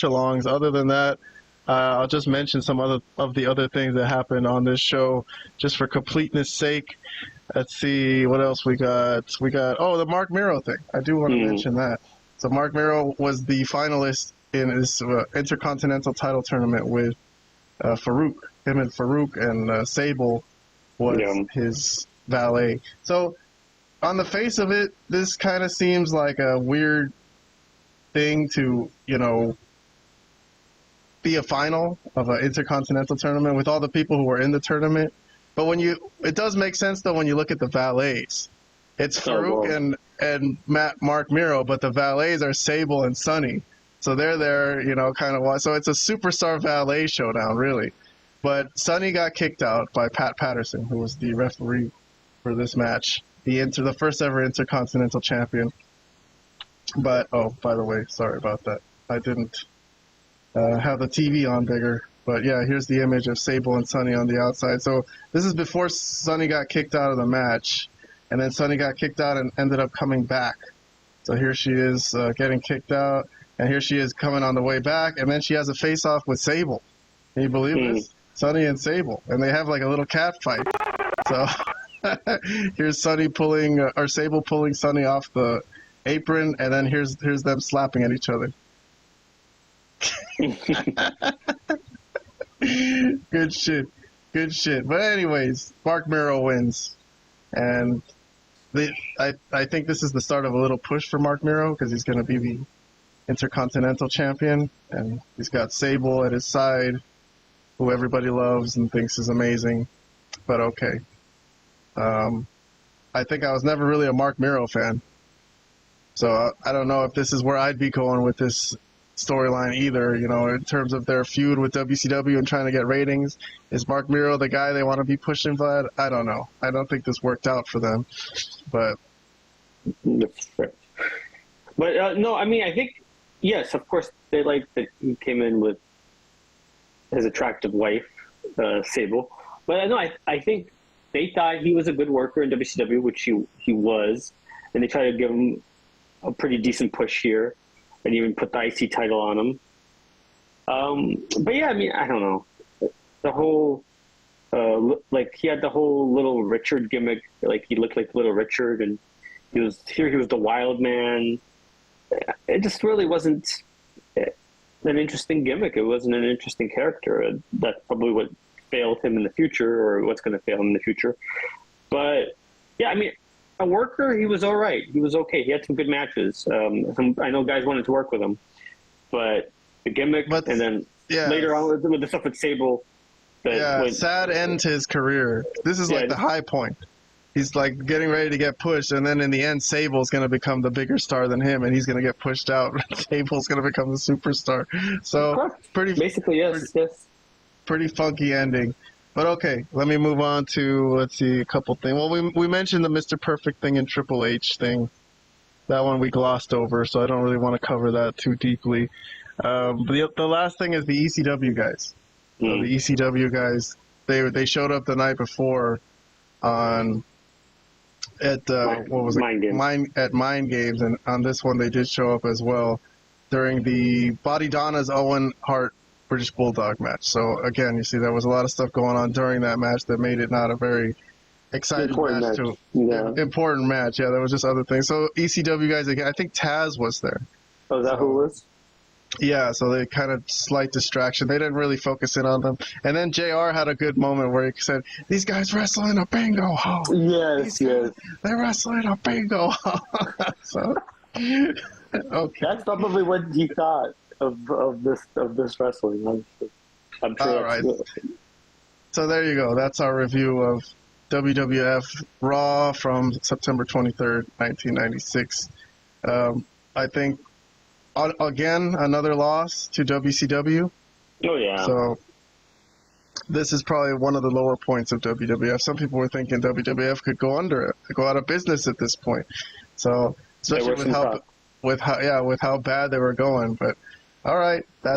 alongs. Other than that, I'll just mention some of the other things that happened on this show, just for completeness' sake. Let's see what else we got. The Mark Miro thing. I do want to mention that. So Mark Miro was the finalist in his Intercontinental title tournament with Farouk. Him and Farouk and Sable was his valet. So on the face of it, this kind of seems like a weird thing to, be a final of an Intercontinental tournament with all the people who were in the tournament. But it does make sense though when you look at the valets. It's Farouk and Mark Miro, but the valets are Sable and Sonny. So they're there, kind of. So it's a superstar valet showdown, really. But Sonny got kicked out by Pat Patterson, who was the referee for this match. The first ever Intercontinental champion. But, by the way, sorry about that. I didn't have the TV on bigger. But yeah, here's the image of Sable and Sonny on the outside. So this is before Sonny got kicked out of the match. And then Sonny got kicked out and ended up coming back. So here she is getting kicked out. And here she is coming on the way back. And then she has a face-off with Sable. Can you believe this? Sonny and Sable. And they have like a little cat fight. So here's Sable pulling Sonny off the apron. And then here's them slapping at each other. Good shit. But anyways, Mark Miro wins. And I think this is the start of a little push for Mark Miro because he's going to be the Intercontinental champion. And he's got Sable at his side, who everybody loves and thinks is amazing. But okay. I think I was never really a Mark Miro fan. So I don't know if this is where I'd be going with this storyline either, in terms of their feud with WCW and trying to get ratings. Is Mark Miro the guy they want to be pushing, Vlad? I don't know. I don't think this worked out for them. But no, I mean, I think, yes, of course, they like that he came in with his attractive wife, Sable. But no, I think they thought he was a good worker in WCW, which he was, and they tried to give him a pretty decent push here, and even put the IC title on him. But yeah, I mean, I don't know. The whole, he had the whole Little Richard gimmick. Like, he looked like Little Richard, and he was the wild man. It just really wasn't an interesting gimmick. It wasn't an interesting character. That's probably what failed him in the future, or what's going to fail him in the future. But yeah, I mean, a worker, he was all right. He was okay. He had some good matches. I know guys wanted to work with him, but the gimmick, and then later on with the stuff with Sable. Sad end to his career. This is like the high point. He's like getting ready to get pushed, and then in the end, Sable's going to become the bigger star than him, and he's going to get pushed out. Sable's going to become the superstar. So pretty funky ending. But okay, let me move on to, let's see, a couple things. Well, we mentioned the Mr. Perfect thing and Triple H thing. That one we glossed over, so I don't really want to cover that too deeply. But the last thing is the ECW guys. So the ECW guys, they showed up the night before at Mind Games, and on this one they did show up as well during the Body Donna's Owen Hart British Bulldog match. So again, you see there was a lot of stuff going on during that match that made it not a very exciting match. Important match. Yeah, there was just other things. So ECW guys, again, I think Taz was there. Oh, is that who it was? Yeah, so they kind of slight distraction. They didn't really focus in on them. And then JR had a good moment where he said, "These guys wrestle in a bingo hall." Yes. They wrestle in a bingo hall. So, okay. That's probably what he thought of this wrestling. I'm sure. All right. So there you go. That's our review of WWF Raw from September 23rd, 1996. I think, again, another loss to WCW. Oh, yeah. So this is probably one of the lower points of WWF. Some people were thinking WWF could go under it, go out of business at this point. So especially with how bad they were going. But all right, that's